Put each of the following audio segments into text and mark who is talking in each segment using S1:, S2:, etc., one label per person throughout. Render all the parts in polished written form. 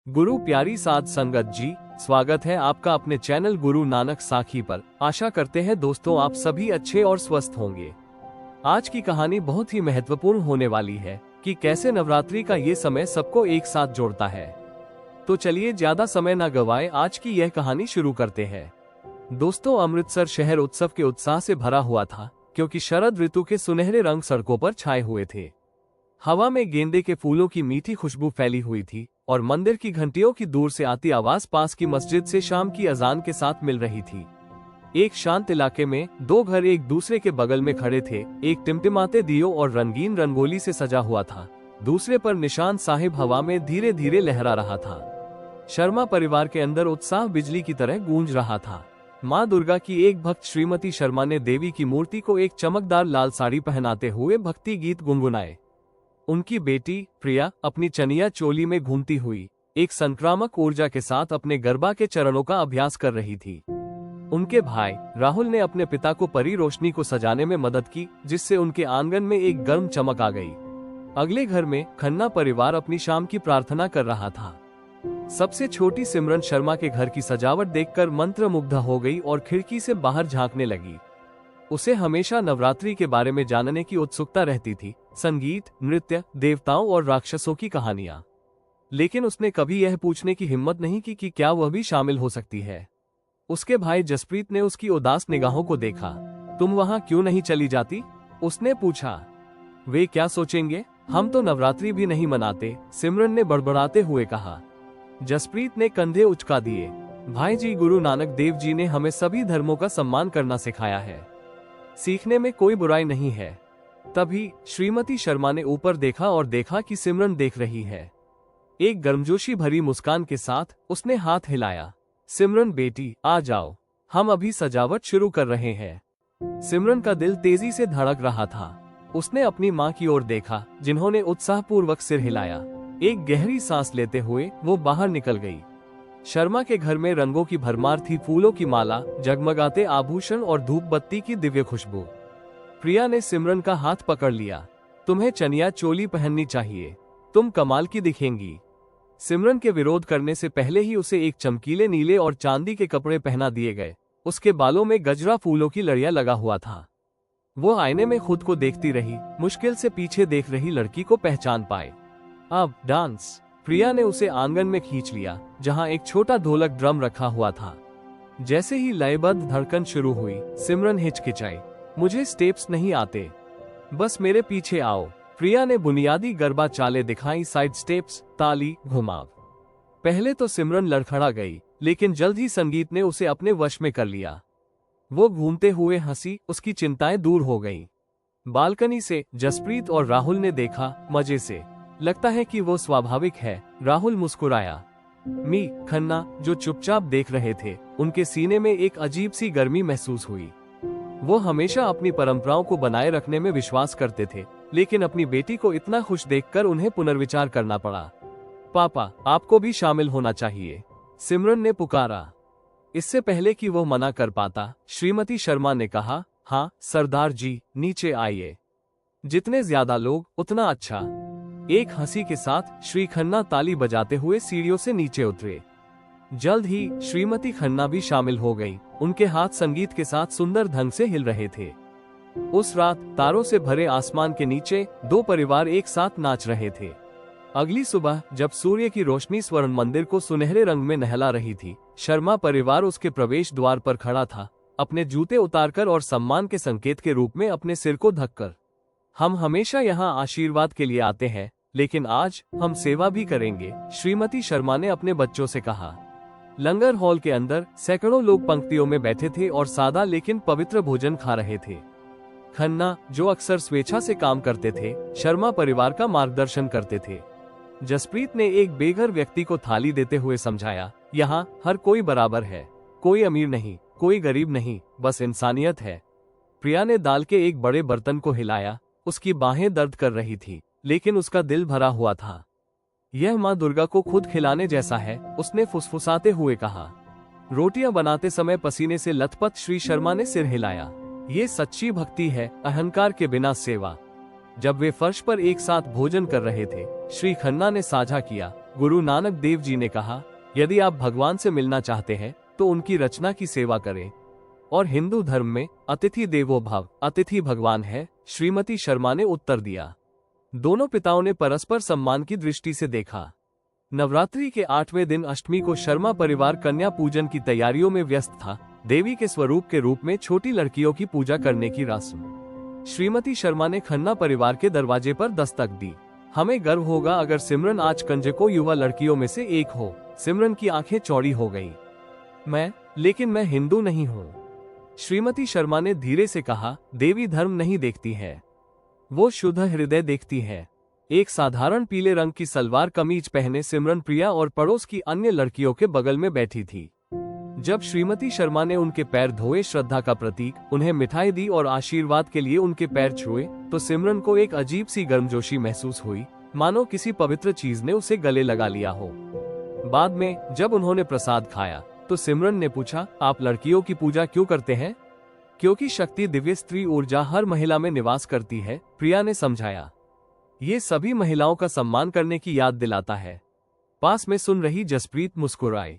S1: गुरु प्यारी साध संगत जी, स्वागत है आपका अपने चैनल गुरु नानक साखी पर। आशा करते हैं दोस्तों आप सभी अच्छे और स्वस्थ होंगे। आज की कहानी बहुत ही महत्वपूर्ण होने वाली है कि कैसे नवरात्रि का ये समय सबको एक साथ जोड़ता है। तो चलिए ज्यादा समय न गवाए, आज की यह कहानी शुरू करते हैं। दोस्तों, अमृतसर शहर उत्सव के उत्साह से भरा हुआ था, क्योंकि शरद ऋतु के सुनहरे रंग सड़कों पर छाए हुए थे। हवा में गेंदे के फूलों की मीठी खुशबू फैली हुई थी और मंदिर की घंटियों की दूर से आती आवाज पास की मस्जिद से शाम की अजान के साथ मिल रही थी। एक शांत इलाके में दो घर एक दूसरे के बगल में खड़े थे। एक टिमटिमाते दियों और रंगीन रंगोली से सजा हुआ था, दूसरे पर निशान साहिब हवा में धीरे धीरे लहरा रहा था। शर्मा परिवार के अंदर उत्साह बिजली की तरह गूंज रहा था। माँ दुर्गा की एक भक्त श्रीमती शर्मा ने देवी की मूर्ति को एक चमकदार लाल साड़ी पहनाते हुए भक्ति गीत गुनगुनाए। उनकी बेटी प्रिया अपनी चनिया चोली में घूमती हुई एक संक्रामक ऊर्जा के साथ अपने गरबा के चरणों का अभ्यास कर रही थी। उनके भाई राहुल ने अपने पिता को परी रोशनी को सजाने में मदद की, जिससे उनके आंगन में एक गर्म चमक आ गई। अगले घर में खन्ना परिवार अपनी शाम की प्रार्थना कर रहा था। सबसे छोटी सिमरन शर्मा के घर की सजावट देखकर मंत्रमुग्ध हो गई और खिड़की से बाहर झांकने लगी। उसे हमेशा नवरात्रि के बारे में जानने की उत्सुकता रहती थी, संगीत, नृत्य, देवताओं और राक्षसों की कहानियां। लेकिन उसने कभी यह पूछने की हिम्मत नहीं की कि क्या वह भी शामिल हो सकती है। उसके भाई जसप्रीत ने उसकी उदास निगाहों को देखा। तुम वहां क्यों नहीं चली जाती? उसने पूछा। वे क्या सोचेंगे, हम तो नवरात्रि भी नहीं मनाते, सिमरन ने बड़बड़ाते हुए कहा। जसप्रीत ने कंधे उचका दिए। भाई जी, गुरु नानक देव जी ने हमें सभी धर्मों का सम्मान करना सिखाया है, सीखने में कोई बुराई नहीं है। तभी श्रीमती शर्मा ने ऊपर देखा और देखा कि सिमरन देख रही है। एक गर्मजोशी भरी मुस्कान के साथ उसने हाथ हिलाया। सिमरन बेटी, आ जाओ, हम अभी सजावट शुरू कर रहे हैं। सिमरन का दिल तेजी से धड़क रहा था। उसने अपनी माँ की ओर देखा, जिन्होंने उत्साहपूर्वक सिर हिलाया। एक गहरी सांस लेते हुए वो बाहर निकल गई। शर्मा के घर में रंगों की भरमार थी, फूलों की माला, जगमगाते आभूषण और धूप बत्ती की दिव्य खुशबू। प्रिया ने सिमरन का हाथ पकड़ लिया। तुम्हें चनिया चोली पहननी चाहिए, तुम कमाल की दिखेंगी। सिमरन के विरोध करने से पहले ही उसे एक चमकीले नीले और चांदी के कपड़े पहना दिए गए। उसके बालों में गजरा फूलों की लड़ियां लगा हुआ था। वो आईने में खुद को देखती रही, मुश्किल से पीछे देख रही लड़की को पहचान पाए। अब डांस। प्रिया ने उसे आंगन में खींच लिया, जहां एक छोटा ढोलक ड्रम रखा हुआ था। जैसे ही लयबद्ध धड़कन शुरू हुई, सिमरन हिचकिचाई। मुझे स्टेप्स नहीं आते, बस मेरे पीछे आओ। प्रिया ने बुनियादी गरबा चालें दिखाई, साइड स्टेप्स, ताली, घुमाव। पहले तो सिमरन लड़खड़ा गई, लेकिन जल्द ही संगीत ने उसे अपने वश में कर लिया। वो घूमते हुए हंसी, उसकी चिंताएं दूर हो गईं। बालकनी से जसप्रीत और राहुल ने देखा। मजे से, लगता है कि वो स्वाभाविक है, राहुल मुस्कुराया। मी खन्ना, जो चुपचाप देख रहे थे, उनके सीने में एक अजीब सी गर्मी महसूस हुई। वो हमेशा अपनी परंपराओं को बनाए रखने में विश्वास करते थे, लेकिन अपनी बेटी को इतना खुश देखकर उन्हें पुनर्विचार करना पड़ा। पापा, आपको भी शामिल होना चाहिए, सिमरन ने पुकारा। इससे पहले कि वो मना कर पाता, श्रीमती शर्मा ने कहा, हाँ सरदार जी, नीचे आइए। जितने ज्यादा लोग उतना अच्छा। एक हंसी के साथ श्री खन्ना ताली बजाते हुए सीढ़ियों से नीचे उतरे। जल्द ही श्रीमती खन्ना भी शामिल हो गई। उनके हाथ संगीत के साथ सुंदर ढंग से हिल रहे थे। उस रात तारों से भरे आसमान के नीचे दो परिवार एक साथ नाच रहे थे। अगली सुबह जब सूर्य की रोशनी स्वर्ण मंदिर को सुनहरे रंग में नहला रही थी, शर्मा परिवार उसके प्रवेश द्वार पर खड़ा था, अपने जूते उतारकर और सम्मान के संकेत के रूप में अपने सिर को ढककर। हम हमेशा यहाँ आशीर्वाद के लिए आते हैं, लेकिन आज हम सेवा भी करेंगे, श्रीमती शर्मा ने अपने बच्चों से कहा। लंगर हॉल के अंदर सैकड़ों लोग पंक्तियों में बैठे थे और सादा लेकिन पवित्र भोजन खा रहे थे। खन्ना, जो अक्सर स्वेच्छा से काम करते थे, शर्मा परिवार का मार्गदर्शन करते थे। जसप्रीत ने एक बेघर व्यक्ति को थाली देते हुए समझाया, यहाँ हर कोई बराबर है, कोई अमीर नहीं, कोई गरीब नहीं, बस इंसानियत है। प्रिया ने दाल के एक बड़े बर्तन को हिलाया। उसकी बाहें दर्द कर रही थी, लेकिन उसका दिल भरा हुआ था। यह माँ दुर्गा को खुद खिलाने जैसा है, उसने फुसफुसाते हुए कहा। रोटियां बनाते समय पसीने से लथपथ श्री शर्मा ने सिर हिलाया। ये सच्ची भक्ति है, अहंकार के बिना सेवा। जब वे फर्श पर एक साथ भोजन कर रहे थे, श्री खन्ना ने साझा किया, गुरु नानक देव जी ने कहा, यदि आप भगवान से मिलना चाहते हैं तो उनकी रचना की सेवा करें। और हिंदू धर्म में अतिथि देवो भव, अतिथि भगवान है, श्रीमती शर्मा ने उत्तर दिया। दोनों पिताओं ने परस्पर सम्मान की दृष्टि से देखा। नवरात्रि के 8वें दिन अष्टमी को शर्मा परिवार कन्या पूजन की तैयारियों में व्यस्त था। देवी के स्वरूप के रूप में छोटी लड़कियों की पूजा करने की रस्म। श्रीमती शर्मा ने खन्ना परिवार के दरवाजे पर दस्तक दी। हमें गर्व होगा अगर सिमरन आज कंजको युवा लड़कियों में से एक हो। सिमरन की आंखें चौड़ी हो गई। लेकिन मैं हिंदू नहीं हूँ, श्रीमती शर्मा ने धीरे से कहा। देवी धर्म नहीं देखती है, वो शुद्ध हृदय देखती है। एक साधारण पीले रंग की सलवार कमीज पहने सिमरन प्रिया और पड़ोस की अन्य लड़कियों के बगल में बैठी थी। जब श्रीमती शर्मा ने उनके पैर धोए, श्रद्धा का प्रतीक, उन्हें मिठाई दी और आशीर्वाद के लिए उनके पैर छुए, तो सिमरन को एक अजीब सी गर्मजोशी महसूस हुई, मानो किसी पवित्र चीज ने उसे गले लगा लिया हो। बाद में जब उन्होंने प्रसाद खाया तो सिमरन ने पूछा, आप लड़कियों की पूजा क्यों करते हैं? क्योंकि शक्ति दिव्य स्त्री ऊर्जा हर महिला में निवास करती है, प्रिया ने समझाया। ये सभी महिलाओं का सम्मान करने की याद दिलाता है। पास में सुन रही जसप्रीत मुस्कुराई।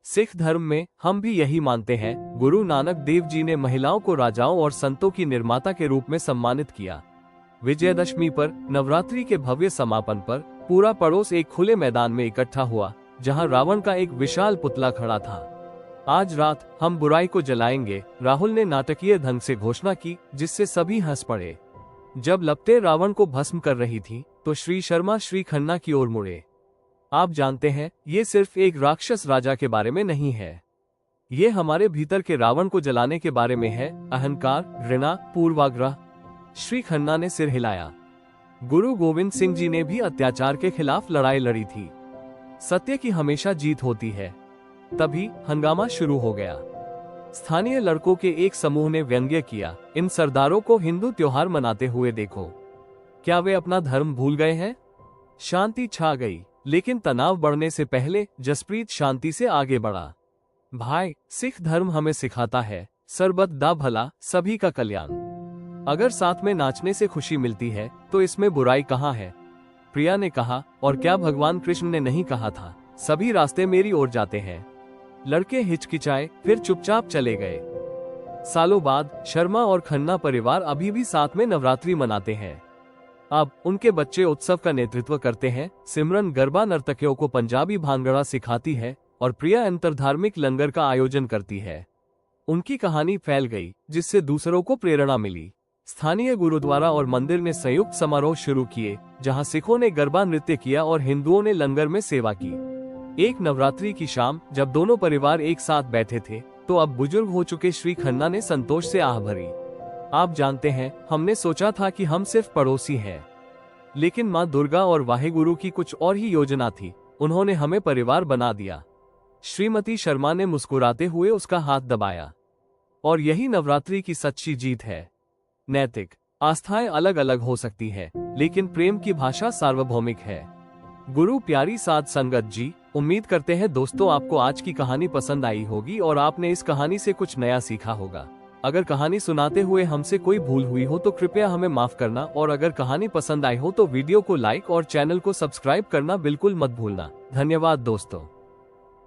S1: सिख धर्म में हम भी यही मानते हैं। गुरु नानक देव जी ने महिलाओं को राजाओं और संतों की निर्माता के रूप में सम्मानित किया। विजयदशमी पर नवरात्रि के भव्य समापन पर पूरा पड़ोस एक खुले मैदान में इकट्ठा हुआ, जहां रावण का एक विशाल पुतला खड़ा था। आज रात हम बुराई को जलाएंगे, राहुल ने नाटकीय ढंग से घोषणा की, जिससे सभी हंस पड़े। जब लपटें रावण को भस्म कर रही थी तो श्री शर्मा श्री खन्ना की ओर मुड़े। आप जानते हैं, ये सिर्फ एक राक्षस राजा के बारे में नहीं है, ये हमारे भीतर के रावण को जलाने के बारे में है। अहंकार, घृणा, पूर्वाग्रह। श्री खन्ना ने सिर हिलाया। गुरु गोविंद सिंह जी ने भी अत्याचार के खिलाफ लड़ाई लड़ी थी। सत्य की हमेशा जीत होती है। तभी हंगामा शुरू हो गया। स्थानीय लड़कों के एक समूह ने व्यंग्य किया, इन सरदारों को हिंदू त्योहार मनाते हुए देखो, क्या वे अपना धर्म भूल गए हैं? शांति छा गई, लेकिन तनाव बढ़ने से पहले जसप्रीत शांति से आगे बढ़ा। भाई, सिख धर्म हमें सिखाता है, सर्बत दा भला, सभी का कल्याण। अगर साथ में नाचने से खुशी मिलती है तो इसमें बुराई कहाँ है? प्रिया ने कहा, और क्या भगवान कृष्ण ने नहीं कहा था, सभी रास्ते मेरी ओर जाते हैं? लड़के हिचकिचाए, फिर चुपचाप चले गए। सालों बाद शर्मा और खन्ना परिवार अभी भी साथ में नवरात्रि मनाते हैं। अब उनके बच्चे उत्सव का नेतृत्व करते हैं। सिमरन गरबा नर्तकियों को पंजाबी भांगड़ा सिखाती है और प्रिया अंतर्धार्मिक लंगर का आयोजन करती है। उनकी कहानी फैल गई, जिससे दूसरों को प्रेरणा मिली। स्थानीय गुरुद्वारा और मंदिर ने संयुक्त समारोह शुरू किए, जहां सिखों ने गरबा नृत्य किया और हिंदुओं ने लंगर में सेवा की। एक नवरात्रि की शाम जब दोनों परिवार एक साथ बैठे थे तो अब बुजुर्ग हो चुके श्री खन्ना ने संतोष से आह भरी। आप जानते हैं, हमने सोचा था कि हम सिर्फ पड़ोसी हैं, लेकिन माँ दुर्गा और वाहेगुरु की कुछ और ही योजना थी। उन्होंने हमें परिवार बना दिया। श्रीमती शर्मा ने मुस्कुराते हुए उसका हाथ दबाया। और यही नवरात्रि की सच्ची जीत है। नैतिक आस्थाएं अलग अलग हो सकती है, लेकिन प्रेम की भाषा सार्वभौमिक है। गुरु प्यारी साध संगत जी, उम्मीद करते हैं दोस्तों आपको आज की कहानी पसंद आई होगी और आपने इस कहानी से कुछ नया सीखा होगा। अगर कहानी सुनाते हुए हमसे कोई भूल हुई हो तो कृपया हमें माफ करना, और अगर कहानी पसंद आई हो तो वीडियो को लाइक और चैनल को सब्सक्राइब करना बिल्कुल मत भूलना। धन्यवाद दोस्तों।